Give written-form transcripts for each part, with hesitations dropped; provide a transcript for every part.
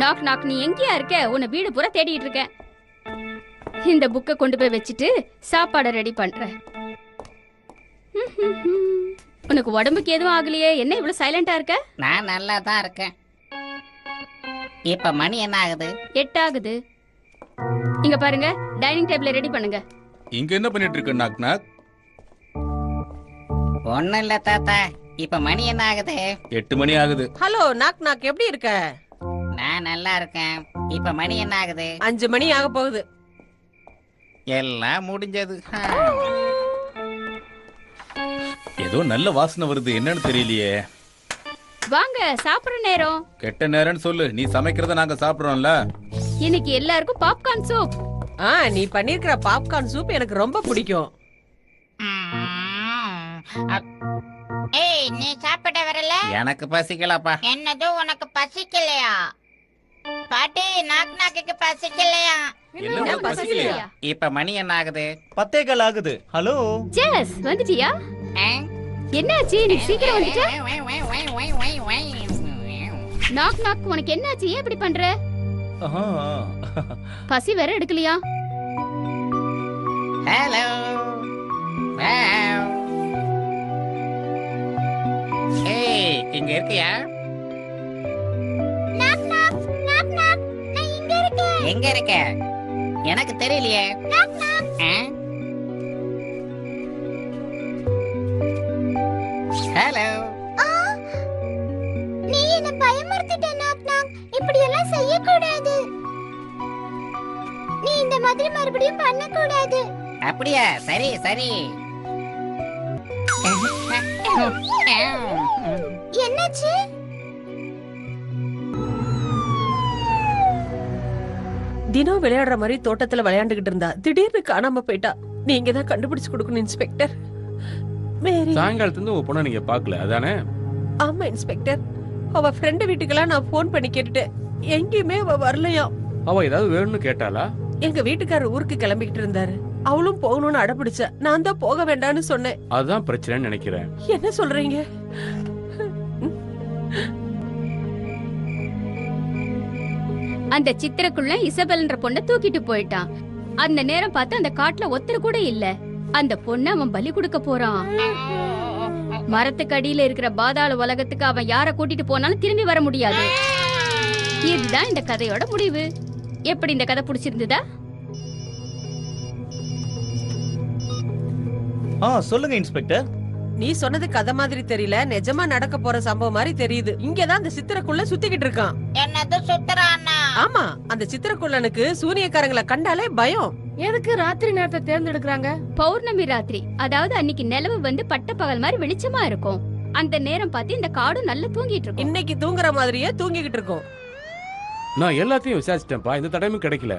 Knock knock, நீ எங்கேயா இருக்க? உன்னை வீடு பூரா தேடிட்டு இருக்கேன். இந்த புக்கை கொண்டு போய் வச்சுட்டு சாப்பாடை ரெடி பண்றேன். உனக்கு உடம்புக்கு எதுவும் ஆகலையே, என்ன இவ்வளவு சைலண்டா இருக்க? நான் நல்லா தான் இருக்கேன். இப்ப மணி என்ன ஆகுது? 8 ஆகுது. இங்க பாருங்க, டைனிங் டேபிள ரெடி பண்ணுங்க. இங்க என்ன பண்ணிட்டு இருக்க நாக் நாக்? ஒண்ணும் இல்ல தாத்தா. இப்ப மணி என்ன ஆகுது? 8 மணி ஆகுது. ஹலோ நாக் நாக், எப்படி இருக்க? நான் நல்லா இருக்கேன். இப்ப மணி என்ன ஆகுது? 5 மணி ஆக போகுது. எல்லாம் முடிஞ்சது. ஏதோ நல்ல வாசனை வருது, என்னன்னு தெரியலையே. வாங்க, சாப்பிடுற நேரம். கெட்ட நேரம்னு சொல்லு, நீ சமைக்கிறத நாங்க சாப்பிடுறோம்ல. இன்னைக்கு எல்லாருக்கும் பாப்கார்ன் சூப். நீ பண்ணிருக்கிற பாப்கார்ன் சூப் எனக்கு ரொம்ப பிடிக்கும். ஏய், நீ சாப்பிட வரல? எனக்கு பசிக்கலப்பா. என்னது, உனக்கு பசிக்கலையா? பாட்டி, நாக் நாக்குக்கு பசிக்கலையா? என்ன பசிக்கலையா? இப்ப மணி என்ன ஆகுது? 10:15 ஆகுது. ஹலோ ஜெஸ், வந்துட்டியா? என்னாச்சு, நீ சீக்கிரம் வந்துட்ட? நாக் நாக், உனக்கு என்னாச்சு? ஏன் இப்படி பண்ற? பசி வேற எடுக்கலையா? ஹலோ. ஏய், இங்க இருக்கியா? நாக் நாக், நாக் நாக், நான் இங்க இருக்கேன். எங்க இருக்க? எனக்கு தெரியலையே. Knock knock. ஹலோ. நீ என்ன பயமுறுத்திட்ட நாக் நாக். இப்படி எல்லாம் செய்ய கூடாது. நீ இந்த மாதிரி மறுபடியும் பண்ண கூடாது. அப்படியா? சரி சரி. என்னாச்சு? தினம் விளையாடுற மாதிரி தோட்டத்துல விளையாண்டுகிட்டு இருந்தா திடீர்னு காணாம போயிட்டா. நீங்க தான் கண்டுபிடிச்சு கொடுக்கணும் இன்ஸ்பெக்டர். மேரி. சாயங்காலத்துல உங்க பொண்ணை நீங்க பாக்கல அதானே? ஆமா இன்ஸ்பெக்டர், அவ ஃப்ரெண்ட் வீட்டுக்கெல்லாம் நான் போன் பண்ணி கேட்டுட்டேன். எங்கேயுமே அவ வரலையா. அவ ஏதாவது வேணும்னு கேட்டாளா? எங்க வீட்டுக்காரர் ஊருக்கு கிளம்பிக்கிட்டு இருந்தாரு. அவளும் போகணும்னு அடப்பிடிச்ச. நான் தான் போக வேண்டாம்னு சொன்னேன். அதுதான் பிரச்சனைன்னு நினைக்கிறேன். என்ன சொல்றீங்க? அந்த சித்திரக்குள்ள இசபெல்ன்ற பொண்ணை தூக்கிட்டு போயிட்டான். அந்த நேரம் பார்த்து அந்த காட்டுல ஒருத்தர் கூட இல்ல. அந்த பொண்ணை அவன் பலி கொடுக்க போறான். மரத்துக்கு அடியில இருக்கிற பாதாள உலகத்துக்கு அவன் யார கூட்டிட்டு போனாலும் திரும்பி வர முடியாது. இதுதான் இந்த கதையோட முடிவு. எப்படி இந்த கதை பிடிச்சிருந்ததா? சொல்லுங்க இன்ஸ்பெக்டர். நீ சொன்னது கதை மாதிரி தெரியல, நிஜமா நடக்க போற சம்பவம் மாதிரி தெரியுது. இங்கதான் அந்த சித்திரக்குள்ள சுத்திக்கிட்டு இருக்கான். என்னது, சுத்துறானா? ஆமா, அந்த சித்திரக்குள்ளனுக்கு சூனியக்காரங்களை கண்டாலே பயம். எதுக்கு ராத்திரி நேரத்தை தேர்ந்தெடுக்கிறாங்க? பௌர்ணமி ராத்திரி, அதாவது அன்னைக்கு நிலவு வந்து பட்ட பகல் மாதிரி வெளிச்சமா இருக்கும். அந்த நேரம் பார்த்து இந்த காடும் நல்லா தூங்கிட்டு இருக்கும். இன்னைக்கு தூங்குற மாதிரியே தூங்கிக்கிட்டு இருக்கும். நான் எல்லாத்தையும் விசாரிச்சிட்டேன்ப்பா, இந்த தடவையும் கிடைக்கல.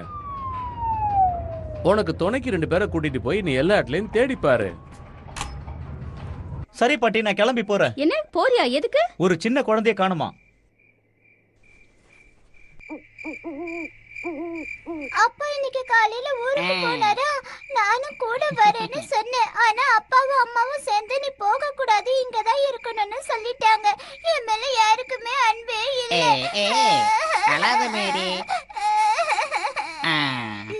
உனக்கு துணைக்கு 2 பேரை கூட்டிட்டு போய் நீ எல்லா இடத்துலயும் தேடி பாரு. சரி பாட்டி, நான் கிளம்பி போறேன். என்ன போறியா? எதுக்கு? ஒரு சின்ன குழந்தைய காணுமா. அப்பா இன்னைக்கு காலையில ஊருக்கு போனாரா? நானும் கூட வரேன்னு சொன்னேன். ஆனா அப்பாவும் அம்மாவும் சேர்ந்து நீ போக கூடாது, இங்கதான் இருக்கணும்னு சொல்லிட்டாங்க. என் மேல யாருக்குமே அன்பே அழாத மேரி.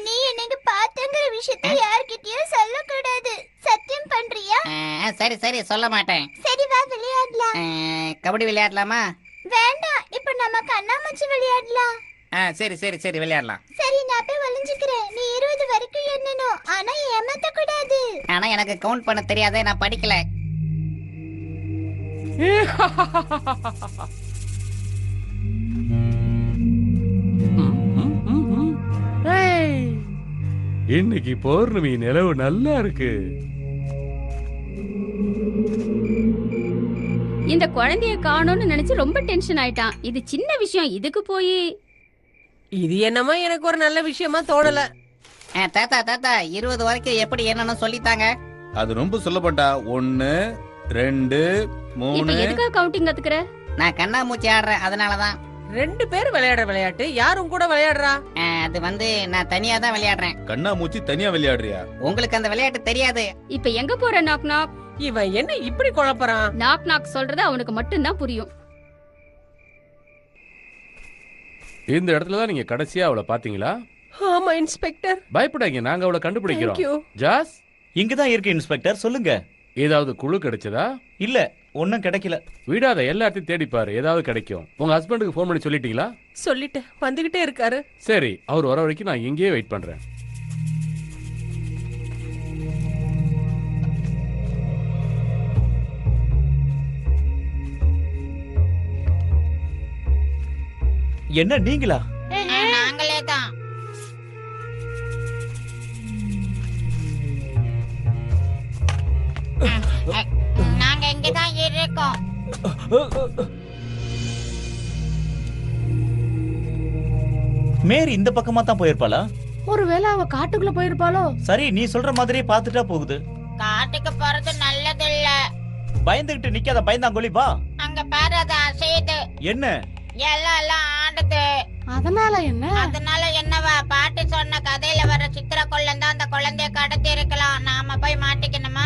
நீ என்னைக்கு பார்த்தங்கிற விஷயத்தை யார்கிட்டயும் சொல்லக்கூடாது. சத்தியம் பண்றியா? சரி சரி, சொல்ல மாட்டேன். சரி, வா விளையாடலாம். கபடி விளையாடலாமா? வேண்டாம், இப்ப நம்ம கண்ணாமூச்சி விளையாடலாம். சரி சரி சரி, விளையாடலாம். சரி, நான் போய் ஒளிஞ்சுக்கிறேன். நீ 20 வரைக்கும் எண்ணணும், ஆனா ஏமாத்த கூடாது. ஆனா எனக்கு கவுண்ட் பண்ண தெரியாதே, நான் படிக்கல. இன்னைக்கு பௌர்ணமி நிலவு நல்லா இருக்கு. இந்த குழந்தைய காணோம்னு நினைச்சு ரொம்ப டென்ஷன் ஆயிட்டான். இது சின்ன விஷயம், இதுக்கு போய் இது என்னமோ எனக்கு ஒரு நல்ல விஷயமா தோணல. தாத்தா தாத்தா, 20 வரைக்கும் எப்படி என்னன்னு சொல்லித்தாங்க. அது ரொம்ப சொல்லப்பட்டா 1 2 இப்ப 3. எதுக்கா கவுண்டிங் கத்துக்கற? நான் கண்ணாமூச்சி ஆடுறேன், அதனாலதான். 2 பேர் விளையாடுற விளையாட்டு யாரும் கூட விளையாடுறா? அது வந்து நான் தனியா தான் விளையாடுறேன். கண்ணா மூச்சி தனியா விளையாடுறியா? உங்களுக்கு அந்த விளையாட்டு தெரியாது. இப்ப எங்க போற நாக் நாக்? இவன் என்ன இப்படி குழப்பறான்? நாக் நாக் சொல்றது அவனுக்கு மட்டும்தான் புரியும். இந்த இடத்துல தான் நீங்க கடைசியா அவளை பாத்தீங்களா? ஆமா இன்ஸ்பெக்டர். பயப்படாதீங்க, நாங்க அவளை கண்டுபிடிக்கிறோம். Thank you. ஜாஸ், இங்கதான் இருக்கு இன்ஸ்பெக்டர், சொல்லுங்க. ஏதாவது குழு கிடைச்சதா? இல்ல, ஒன்னும் கிடைக்கல. விடாத, எல்லாத்தையும் தேடிப்பாரு, ஏதாவது கிடைக்கும். உங்க ஹஸ்பண்டுக்கு ஃபோன் பண்ணி சொல்லிட்டீங்களா? சொல்லிட்டேன், வந்துகிட்டே இருக்காரு. சரி, அவர் வர வரைக்கும் நான் இங்கேயே வெயிட் பண்றேன். என்ன நீங்களா? நாங்களே தான். நாங்க இங்கதான் இருக்கோம். மேரி இந்த பக்கமா தான் போயிருப்பாளா? ஒருவேளை அவ காட்டுக்குள்ள போயிருப்பாளோ? சரி, நீ சொல்ற மாதிரியே பாத்துட்டா போகுது. காட்டுக்கு போறது நல்லது இல்ல. பயந்துகிட்டு நிக்காத, பயந்தாங்கொழி வா. அங்க பாரு, அது அசையுது. என்ன? எல்லாம் ஆடுது. அதனால என்ன? அதனால என்னவா? பாட்டு சொன்ன கதையில வர சித்திர கொள்ளன் தான் அந்த குழந்தைய கடத்தி இருக்கலாம். நாம போய் மாட்டிக்கணுமா?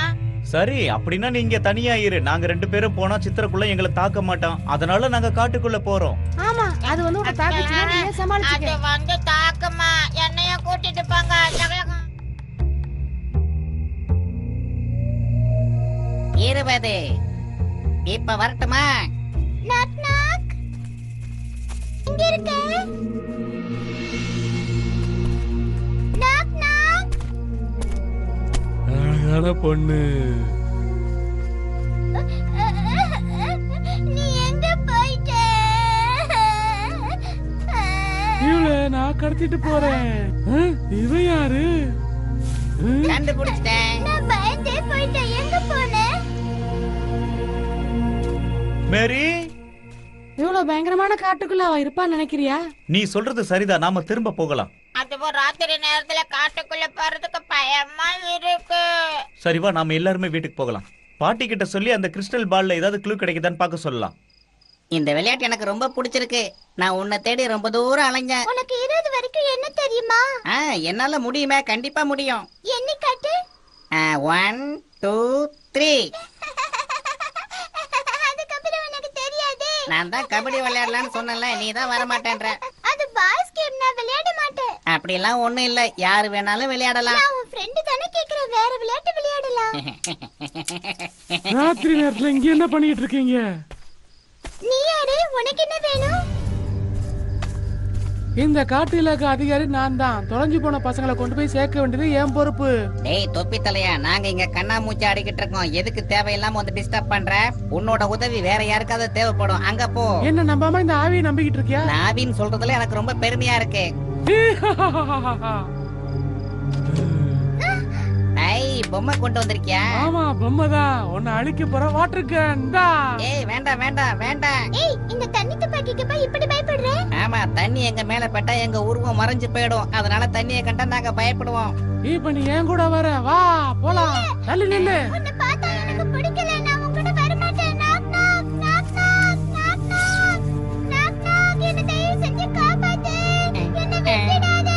சரி, அப்படின்னா நீங்க தனியா இரு. நாங்க 2 பேரும் போனா சித்திரக்குள்ள எங்களை தாக்க மாட்டான். அதனால நாங்க காட்டுக்குள்ள போறோம். ஆமா, அது வந்து உன்னை தாக்குச்சுன்னா நீயே அது சமாளிச்சுக்க. வந்து தாக்குமா? என்னைய கூட்டிட்டு போங்க. 20. இப்ப வரட்டுமா? Knock knock. இங்க இருக்க. Knock knock. அழகான பொண்ணு. நீ எங்க போயிட்ட? இவளை நான் கடத்திட்டு போறேன். இவன் யாரு? கண்டுபிடிச்சிட்டேன். நான் பயந்தே போயிட்டேன். எங்க போன? மேரி, இவ்வளவு பயங்கரமான காட்டுக்குள்ள அவ இருப்பான்னு நினைக்கிறியா? நீ சொல்றது சரிதான். நாம திரும்ப போகலாம். அதுவும் ராத்திரி நேரத்துல காட்டுக்குள்ள போறதுக்கு பயமா இருக்கு. சரி வா, நாம எல்லாருமே வீட்டுக்கு போகலாம். பாட்டி கிட்ட சொல்லி அந்த கிறிஸ்டல் பால்ல ஏதாவது க்ளூ கிடைக்குதான்னு பார்க்க சொல்லலாம். இந்த விளையாட்டு எனக்கு ரொம்ப பிடிச்சிருக்கு. நான் உன்னை தேடி ரொம்ப தூரம் அலைஞ்சேன். உனக்கு 20 வரைக்கும் என்ன தெரியுமா? என்னால முடியுமே, கண்டிப்பா முடியும். எண்ணி காட்டு. 1 2 3. அதுக்கப்புறம் உனக்கு தெரியாது. நான் தான் கபடி விளையாடலாம்னு சொன்னல, நீ தான் வர மாட்டேன்ற. அது பாய்ஸ் கேம், நான் விளையாட மாட்டேன். அப்படிலாம் ஒண்ணும் இல்ல, யாரு வேணாலும் விளையாடலாம். நான் உன் ஃப்ரெண்ட் தானே கேக்குறேன், வேற விளையாட்டு விளையாடலாம். ராத்திரி நேரத்துல இங்க என்ன பண்ணிட்டு இருக்கீங்க? நீ யாரு? உனக்கு என்ன வேணும்? இந்த காட்டு இலாக்க அதிகாரி நான் தான். தொலைஞ்சு போன பசங்களை கொண்டு போய் சேர்க்க வேண்டியது என் பொறுப்பு. டேய் தொப்பி தலையா, நாங்க இங்க கண்ணாமூச்சி ஆடிக்கிட்டு இருக்கோம். எதுக்கு தேவையில்லாம வந்து டிஸ்டர்ப் பண்ற? உன்னோட உதவி வேற யாருக்காவது தேவைப்படும், அங்க போ. என்ன நம்பாம இந்த ஆவியை நம்பிக்கிட்டு இருக்கியா? நாவின்னு சொல்றதுல எனக்கு ரொம்ப பெருமையா இருக்கு. ஐ, பொம்மை கொண்டு வந்திருக்கியா? ஆமா, பொம்மைதான். உன்னை அழிக்க போற வாட்டர் கேன் தான். ஏய் வேண்டாம் வேண்டாம் வேண்டாம். ஏய், இந்த தண்ணி துப்பாக்கிக்கு போய் இப்படி பயப்படுற? ஆமா, தண்ணி எங்க மேல பட்டா எங்க உருவம் மறைஞ்சு போயிடும். அதனால தண்ணியை கண்டா நாங்க பயப்படுவோம். இப்ப நீ என் கூட வர வா, போலாம். தள்ளி நில்லு. உன்னை பார்த்தா எனக்கு பிடிக்கல. நான் உன் கூட வர மாட்டேன். Knock knock knock knock knock knock knock knock. என்னை தயவு செஞ்சு காப்பாத்து. என்னை விட்டுடாத.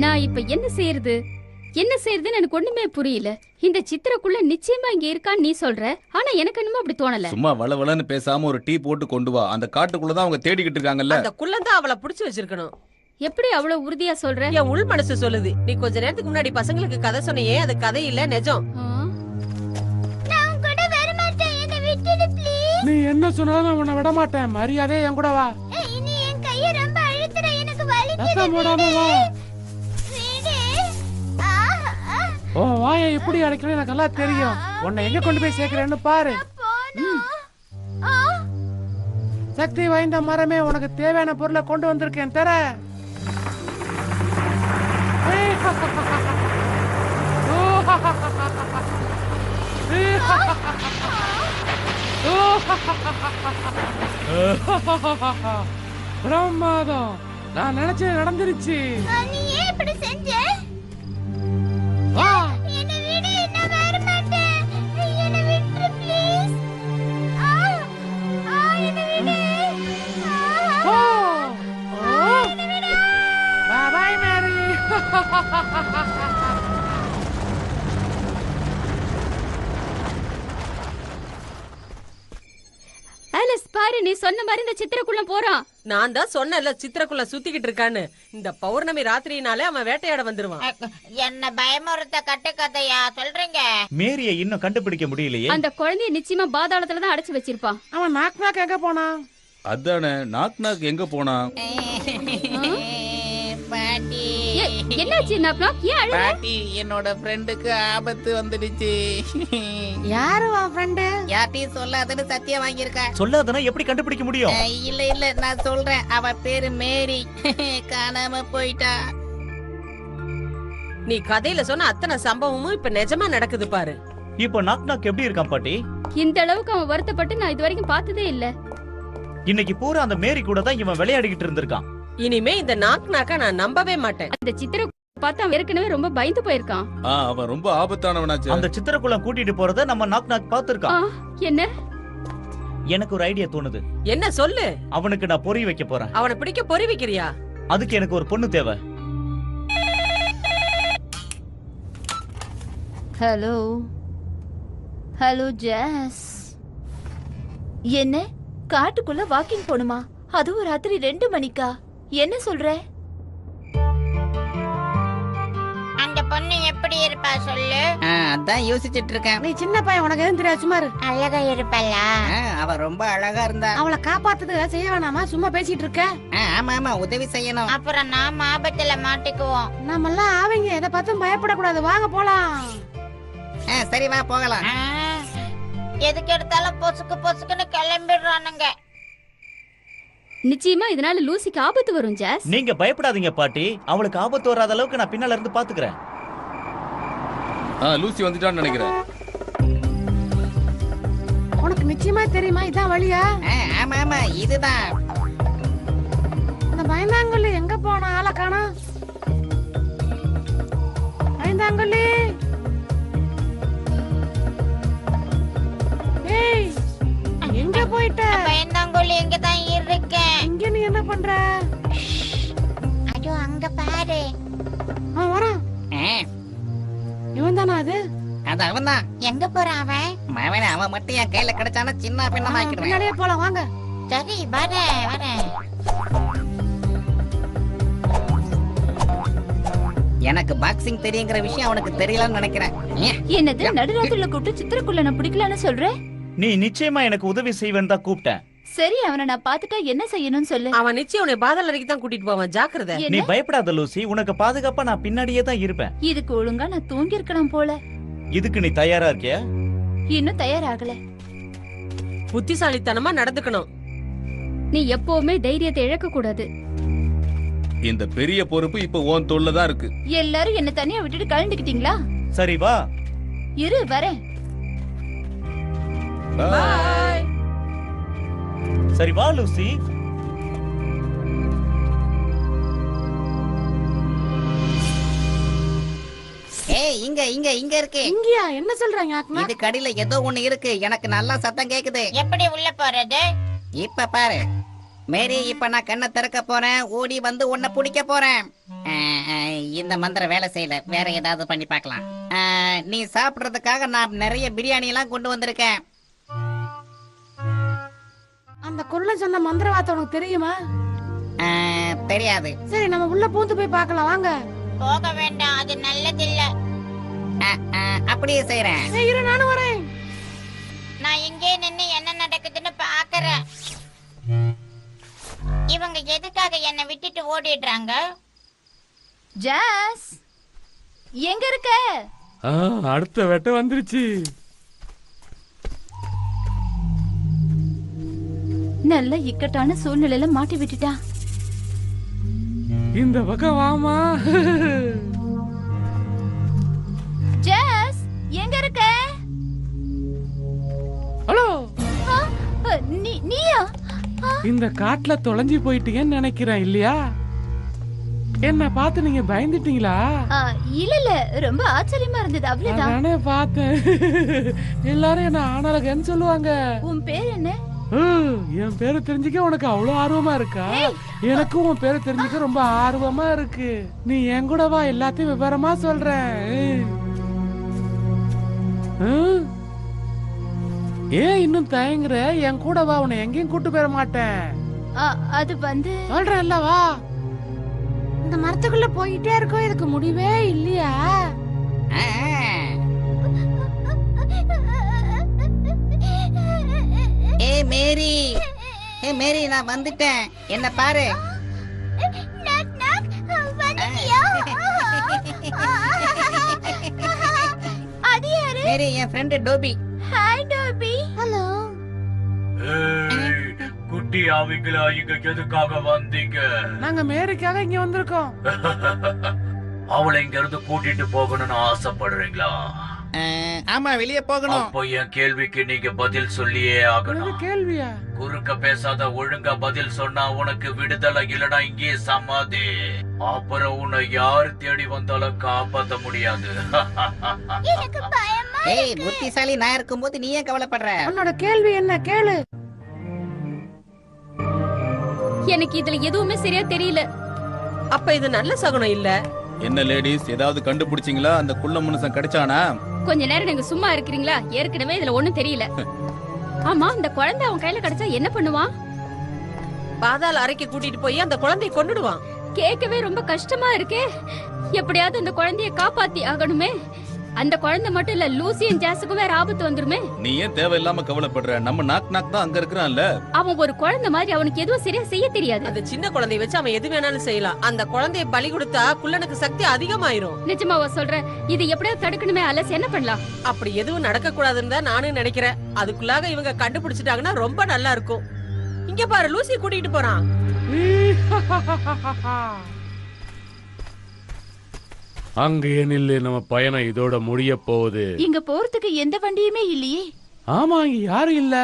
நான் இப்ப என்ன செய்யறதுன்னு எனக்கு ஒண்ணுமே புரியல. இந்த சித்திரக்குள்ள நிச்சயமா இங்க இருக்கான்னு நீ சொல்ற, ஆனா எனக்கு என்னமோ அப்படி தோணல. சும்மா வளவளன்னு பேசாம ஒரு டீ போட்டு கொண்டு வா. அந்த காட்டுக்குள்ளதான் அவங்க தேடிக்கிட்டு இருக்காங்கல்ல. அந்த குள்ளந்தான் அவளை புடிச்சு வச்சிருக்கணும். எப்படி அவ்வளவு உறுதியா சொல்ற? என் உள் மனசு சொல்லுது. நீ கொஞ்ச நேரத்துக்கு முன்னாடி பசங்களுக்கு கதை சொன்னியே, அது கதை இல்ல, நிஜம். நான் உன் கூட வர மாட்டேன். என்னை விட்டுடு ப்ளீஸ். நீ என்ன சொன்னாலும் நான் உன்னை விட மாட்டேன். மரியாதையா என் கூட வா. நீ என் கையை ரொம்ப அழுத்துற. எனக்கு வலிக்குது. ரத்தம் போடாம வா. விடு. ஓ வாயை எப்படி அடைக்கணும் எனக்கு நல்லா தெரியும். உன்னை எங்க கொண்டு போய் சேர்க்கிறேன்னு பாரு. சக்தி வாய்ந்த மரமே, உனக்கு தேவையான பொருளை கொண்டு வந்திருக்கேன், தர. பிரமாதம், நான் நினைச்சது நடந்துருச்சு. நீ ஏன் இப்படி செஞ்ச? வா. என்னை விடு. நான் வர மாட்டேன். என்னை விட்டுரு ப்ளீஸ். என்னை விடு. ஓ பாய் மேரி. ஆலிஸ், பாய். பாரு நீ சொன்ன மாதிரி இந்த சித்திரக்குள்ள போறான். நான் தான் சொன்னேன்ல சித்திரக்குள்ள சுத்திக்கிட்டு இருக்கான்னு. இந்த பௌர்ணமி ராத்திரினாலே அவன் வேட்டையாட வந்துருவான். என்ன பயமுறுத்த கட்டுக்கதையா சொல்றீங்க? மேரிய இன்னும் கண்டுபிடிக்க முடியலையே. அந்த குழந்தைய நிச்சயமா பாதாளத்துல தான் அடைச்சு வச்சிருப்பான். அவன் நாக்கு எங்க போனான்? அதானே நாக் எங்க போனா? பாட்டி என்னாச்சு நாக்? ஏன் அழுற? பாட்டி என்னோட ஃப்ரெண்டுக்கு ஆபத்து வந்துடுச்சு. யாரு உன் ஃப்ரெண்டு? யார்ட்டையும் சொல்லாதன்னு சத்தியம் வாங்கியிருக்கா. சொல்லாதனா எப்படி கண்டுபிடிக்க முடியும்? இல்ல நான் சொல்றேன். அவ பேரு மேரி. காணாம போயிட்டா. நீ கதையில சொன்ன அத்தனை சம்பவமும் இப்ப நிஜமா நடக்குது பாரு. இப்போ நாக் எப்படி இருக்கான் பாட்டி? இந்த அளவுக்கு அவன் வருத்தப்பட்டு நான் இது வரைக்கும் பார்த்ததே இல்ல. இன்னைக்கு பூரா அந்த மேரி கூட தான் இவன் விளையாடிக்கிட்டு இருந்திருக்கான். இனிமே இந்த நாக்க நான் நம்பவே மாட்டேன். அந்த சித்திர பார்த்தா அவன் ஏற்கனவே ரொம்ப பயந்து போயிருக்கான். அவன் ரொம்ப ஆபத்தானவனாச்சு. அந்த சித்திரக்குள்ள கூட்டிட்டு போறத நம்ம நாக் பாத்துருக்கான். என்ன? எனக்கு ஒரு ஐடியா தோணுது. என்ன சொல்லு? அவனுக்கு நான் பொறி வைக்க போறேன். அவனை பிடிக்க பொறி வைக்கிறியா? அதுக்கு எனக்கு ஒரு பொண்ணு தேவை. ஹலோ ஹலோ ஜாஸ். என்ன காட்டுக்குள்ள வாக்கிங் போணுமா? அதுவும் ராத்திரி 2 மணிக்கா? என்ன சொல்ற? அந்த பொண்ணு எப்படி இருப்பா சொல்லு. அதான் யோசிச்சுட்டு இருக்கேன். நீ சின்ன பையன், உனக்கு எதுவும் தெரியாது, சும்மா இரு. அழகா இருப்பல்லா? அவ ரொம்ப அழகா இருந்தா. அவளை காப்பாத்துறது செய்ய வேணாமா? சும்மா பேசிட்டு இருக்க. ஆமா உதவி செய்யணும். அப்புறம் நாம ஆபத்துல மாட்டிக்குவோம். நம்ம எல்லாம் ஆவங்க, எதை பார்த்தும் பயப்படக்கூடாது. வாங்க போலாம். சரி வா போகலாம். எதுக்கு எடுத்தாலும் பொசுக்குன்னு கிளம்பிடுறானுங்க. நிச்சயமா இதனால லூசிக்கு ஆபத்து வரும் ஜாஸ். நீங்க பயப்படாதீங்க பாட்டி. அவளுக்கு ஆபத்து வராத அளவுக்கு நான் பின்னால இருந்து பாத்துக்கிறேன். லூசி வந்துட்டான்னு நினைக்கிறேன். உனக்கு நிச்சயமா தெரியுமா இதான் வழியா? ஆமா இதுதான். இந்த பயந்தாங்கொல்லி எங்க போனா? ஆளை காணோம். பயந்தாங்கொல்லி, ஏய் எங்க போயிட்ட? பயந்தாங்கோலி எங்க தான் இருக்கேன். இங்க நீ என்ன பண்ற? ஐயோ அங்க பாரு. வரான். இவன் தானா அது? அது அவன்தான். எங்க போறான் அவன்? அவன் மட்டும் என் கையில கிடைச்சானா சின்ன பின்னமாக்கிடுவேன். பின்னாடியே போலாம் வாங்க. சரி வரேன். எனக்கு பாக்ஸிங் தெரியுங்கிற விஷயம் அவனுக்கு தெரியலன்னு நினைக்கிறேன். என்னது நடுராத்திரில கூப்பிட்டு சித்திரக்குள்ள நான் பிடிக்கலன்னு சொல்றேன்? நீ நிச்சயமா எனக்கு உதவி செய்வேன்னு தான் கூப்பிட்டேன். சரி அவனை நான் பாத்துட்டா என்ன செய்யணும்னு சொல்லு. அவன் நிச்சயம் உன்னை பாதாள வரைக்கும் தான் கூட்டிட்டு போவான். ஜாக்கிரதை. நீ பயப்படாத லூசி. உனக்கு பாதுகாப்பா நான் பின்னாடியே தான் இருப்பேன். இதுக்கு ஒழுங்கா நான் தூங்கி இருக்கணும் போல. இதுக்கு நீ தயாரா இருக்கியா? இன்னும் தயாராகல. புத்திசாலித்தனமா நடந்துக்கணும். நீ எப்பவுமே தைரியத்தை இழக்க கூடாது. இந்த பெரிய பொறுப்பு இப்ப உன் தோள்ல தான் இருக்கு. எல்லாரும் என்ன தனியா விட்டுட்டு கலந்துக்கிட்டீங்களா? சரி வா. இரு வரேன். பாய். சரி வா லூசி. இங்க இருக்கு. இங்கயா? என்ன சொல்றாங்க? இது கடியில ஏதோ ஒண்ணு இருக்கு. எனக்கு நல்லா சத்தம் கேக்குது. எப்படி உள்ள போறது? இப்ப பாரு மேரி. இப்ப நான் கண்ணை திறக்க போறேன். ஓடி வந்து உன்னை பிடிக்க போறேன். இந்த மந்திரம் வேலை செய்யல. வேற ஏதாவது பண்ணி பார்க்கலாம். நீ சாப்பிடுறதுக்காக நான் நிறைய பிரியாணி எல்லாம் கொண்டு வந்திருக்கேன். அந்த குரலை சொன்ன மந்திரவார்த்தை உனக்கு தெரியுமா? தெரியாது. சரி நம்ம உள்ள பூந்து போய் பார்க்கலாம் வாங்க. போக வேண்டாம், அது நல்லதில்ல. அப்படியே செய்யறேன். இரு நானும் வரேன். நான் இங்கே நின்னு என்ன நடக்குதுன்னு பாக்குறேன். இவங்க எதுக்காக என்ன விட்டுட்டு ஓடிடுறாங்க? ஜாஸ் எங்க இருக்க? அடுத்த வெட்ட வந்துருச்சு. நல்ல இக்கட்டான சூழ்நிலையில மாட்டி விட்டுட்டா. இந்த பக்கம் வாமா. ஜாஸ் எங்க இருக்க? ஹலோ. நீயா? இந்த காட்டுல தொலைஞ்சு போயிட்டீங்கன்னு நினைக்கிறேன் இல்லையா? என்ன பார்த்து நீங்க பயந்துட்டீங்களா? இல்ல ரொம்ப ஆச்சரியமா இருந்தது அவ்வளவுதான். நானே பார்த்தேன். எல்லாரும் என்ன ஆனழகன்னு சொல்லுவாங்க. உன் பேர் என்ன? என் பேரை தெரிஞ்சுக்க உனக்கு அவ்வளவு ஆர்வமா இருக்கா? எனக்கும் உன் பேரை தெரிஞ்சுக்க ரொம்ப ஆர்வமா இருக்கு. நீ என் கூட வா, எல்லாத்தையும் விவரமா சொல்றேன். ஏன் இன்னும் தயங்குற? என் கூட வா, உன்னை எங்கேயும் கூட்டு போயிட மாட்டேன். அது வந்து சொல்றேன் இல்ல, வா. இந்த மரத்துக்குள்ள போயிட்டே இருக்கோம், இதுக்கு முடிவே இல்லையா? ஆ, ஏ மேரி, ஏ மேரி, நான் வந்துட்டேன், என்ன பாரு. நாக் நாக் வந்துட்டியா? அது யாரு? மேரி என் friend Toby. Hi Toby. Hello. குட்டி ஆவிங்களா, இங்க எதுக்காக வந்தீங்க? நாங்க மேரிக்காக இங்க வந்திருக்கோம். அவளை இங்க இருந்து கூட்டிட்டு போகணும்னு ஆசைப்படுறீங்களா? ஆமா, வெளியே போகணும். அப்போ என் கேள்விக்கு நீங்க பதில் சொல்லியே இது ஆகணும். கேள்வியா? குறுக்க பேசாத, ஒழுங்கா பதில் சொன்னா உனக்கு விடுதலை, இல்லனா இங்கே சமாதி. அப்புறம் உன்னை யார் தேடி வந்தாலும் காப்பாத்த முடியாது. எனக்கு பயமா ஏய், புத்திசாலி நான் இருக்கும்போது நீ ஏன் கவலைப்படுற? உன்னோட கேள்வி என்ன? கேளு. எனக்கு இதுல எதுவுமே சரியா தெரியல. அப்ப இது நல்ல சகுனம் இல்ல. என்ன லேடிஸ், ஏதாவது கண்டுபிடிச்சீங்களா? அந்த குள்ள மனுஷன் கிடைச்சானா? கொஞ்ச நேரம் நீங்க சும்மா இருக்கிறீங்களா? ஏற்கனவே இதுல ஒண்ணும் தெரியல. ஆமா, இந்த குழந்தை அவன் கையில கிடைச்சா என்ன பண்ணுவான்? பாதாள அறைக்கு கூட்டிட்டு போய் அந்த குழந்தையை கொன்னுடுவான். கேட்கவே ரொம்ப கஷ்டமா இருக்கே. எப்படியாவது அந்த குழந்தைய காப்பாத்தி ஆகணுமே. அந்த குழந்தை மட்டும் இல்ல, லூசியும் ஜாஸுக்கும் வேற ஆபத்து வந்துருமே. நீ ஏன் தேவையில்லாம கவலைப்படுற? நம்ம நாக் நாக் தான் அங்க இருக்கிறான்ல. அவன் ஒரு குழந்தை மாதிரி, அவனுக்கு எதுவும் சரியா செய்ய தெரியாது. அந்த சின்ன குழந்தைய வச்சு அவன் எது வேணாலும் செய்யலாம். அந்த குழந்தைய பலி கொடுத்தா குள்ளனுக்கு சக்தி அதிகமாயிரும். நிஜமாவா சொல்ற? இது எப்படியாவது தடுக்கணுமே. அலஸ், என்ன பண்ணலாம்? அப்படி எதுவும் நடக்க கூடாதுன்னு தான் நானும் நினைக்கிறேன். அதுக்குள்ளாக இவங்க கண்டுபிடிச்சிட்டாங்கன்னா ரொம்ப நல்லா இருக்கும். இங்க பாரு, லூசி கூட்டிட்டு போறான். அங்கேயே நில்லு, நம்ம பயணம் இதோட முடிய போகுது. இங்க போறதுக்கு எந்த வண்டியுமே இல்லையே. ஆமா, இங்க யாரும் இல்ல.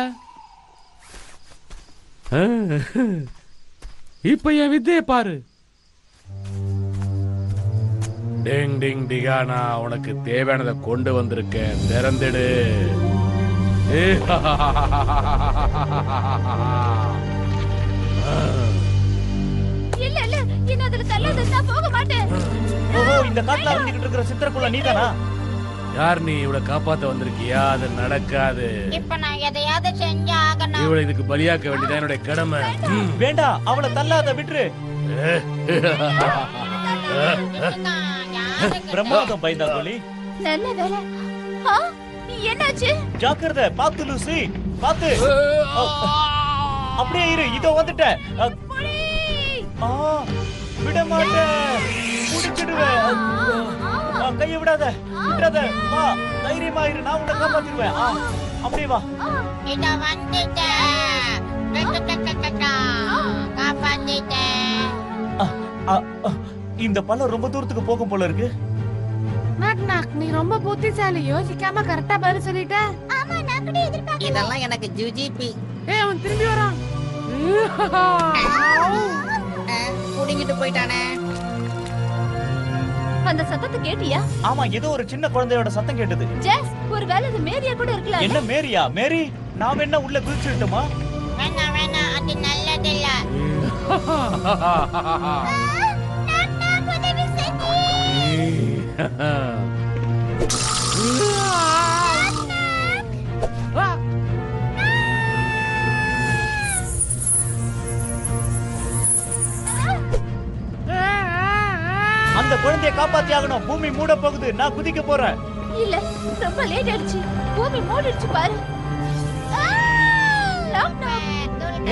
இப்ப என் வித்தைய பாரு. டிங் டிங் டிகானா, உனக்கு தேவையானதை கொண்டு வந்திருக்கேன், திறந்துடு. இல்ல இல்ல, என்ன அதுல தள்ளாத, நான் போக மாட்டேன். ஓஹோ, இந்த காட்டுல அரைஞ்சிக்கிட்டு இருக்கிற சித்திரக்குள்ள நீதானா? யார் நீ? இவளை காப்பாத்த வந்திருக்கியா? அது நடக்காது. இப்ப நான் எதையாவது செஞ்சு ஆகணும். இவளை இதுக்கு பலியாக்க வேண்டியதான் என்னுடைய கடமை. வேண்டாம், அவளை தள்ளாத, விட்டுரு. பிரமாதம் பைந்தாங்கோலி. நல்ல வேலை. என்னாச்சு? ஜாக்கிரதை, பாத்து லூசி, பாத்து. அப்படியே இரு, இதோ வந்துட்டேன். விட மாட்டேன், முடிச்சிடுவேன். கையை விடாத, விடாத. வா, தைரியமா இரு, நான் உன்னை காப்பாத்திடுவேன். அப்படியே வா. இதோ வந்துட்டேன். காப்பாத்திட்டேன். இந்த பழம் ரொம்ப தூரத்துக்கு போகும் போல இருக்கு. நாக் நாக், நீ ரொம்ப புத்திசாலி. யோசிக்காம கரெக்டா பதில் சொல்லிட்ட. ஆமா, நான் கூட எதிர்பார்க்கல. இதெல்லாம் எனக்கு ஜுஜிபி. ஏய், அவன் திரும்பி வரான். புடிங்கிட்டு போயிட்டானே. அந்த சத்தத்தை கேட்டியா? ஆமா, ஏதோ ஒரு சின்ன குழந்தையோட சத்தம் கேட்டது. ஜெஸ், ஒருவேளை அது மேரியா கூட இருக்கலாம். என்ன மேரியா? மேரி, நாம என்ன உள்ள குதிச்சிட்டோமா? வேணாம் வேணாம், அது நல்லதில்ல. நான் உதவி அந்த குழந்தையை காப்பாத்தி ஆகணும். பூமி மூட போகுது, நான் குதிக்க போறேன். இல்ல, ரொம்ப லேட் ஆயிடுச்சு. பூமி மூடிடுச்சு பாரு. Knock knock.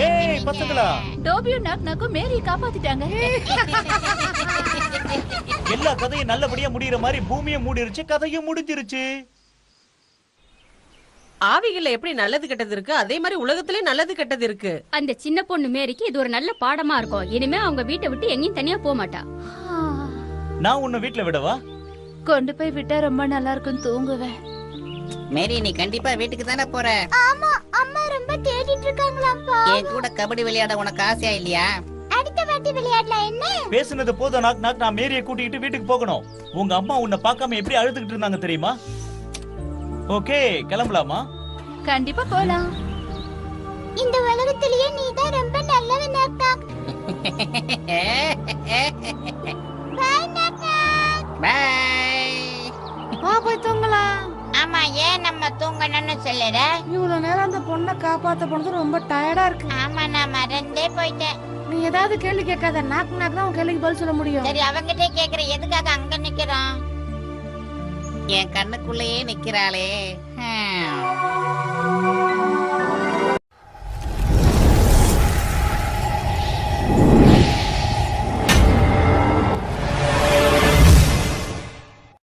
ஏய் பசங்களா, டோபியும் நாக் நாக்கும் மேரியை காப்பாத்திட்டாங்க. எல்லா கதையும் நல்லபடியா முடியற மாதிரி பூமியை மூடிருச்சு, கதையும் முடிஞ்சிருச்சு. ஆவிகள்ல எப்படி நல்லது கெட்டது இருக்கு, அதே மாதிரி உலகத்திலே நல்லது கெட்டது இருக்கு. அந்த சின்ன பொண்ணு மேரிக்கு இது ஒரு நல்ல பாடமா இருக்கும். இனிமே அவங்க வீட்டை விட்டு எங்கேயும் தனியா போக மாட்டா. நான் உன்னை வீட்டுல விடவா? கொண்டு போய் விட்டா ரொம்ப நல்லா இருக்கும், தூங்குவேன். மேரி, நீ கண்டிப்பா வீட்டுக்கு தானே போற? ஆமா, அம்மா ரொம்ப தேடிட்டு இருக்காங்களாப்பா. என் கூட கபடி விளையாட உனக்கு ஆசையா இல்லையா? அடுத்த வாட்டி விளையாடலாம் என்ன? பேசுனது போதும் நாக் நாக். நான் மேரியை கூட்டிட்டு வீட்டுக்கு போகணும். உங்க அம்மா உன்னை பார்க்காம எப்படி அழுதுகிட்டு இருந்தாங்க தெரியுமா? ஓகே, கிளம்பலாமா? கண்டிப்பா போலாம். இந்த உலகத்திலேயே நீதான் ரொம்ப நல்லவன் knock knock. Bye knock knock. Bye. வா, போய் தூங்கலாம். ஆமா, ஏன் நம்ம தூங்கணும்னு சொல்லுற? இவ்வளவு நேரம் அந்த பொண்ணை காப்பாத்த போனது ரொம்ப டயர்டா இருக்கு. ஆமா, நான் மறந்தே போயிட்டேன். நீ ஏதாவது கேள்வி கேட்காத, நாக்கு நாக்கு தான் உன் கேள்விக்கு பதில் சொல்ல முடியும். சரி, அவங்கிட்டே கேக்குற, எதுக்காக அங்க நிக்கிறோம்? என் கண்ணுக்குள்ளேயே நிக்கிறாளே.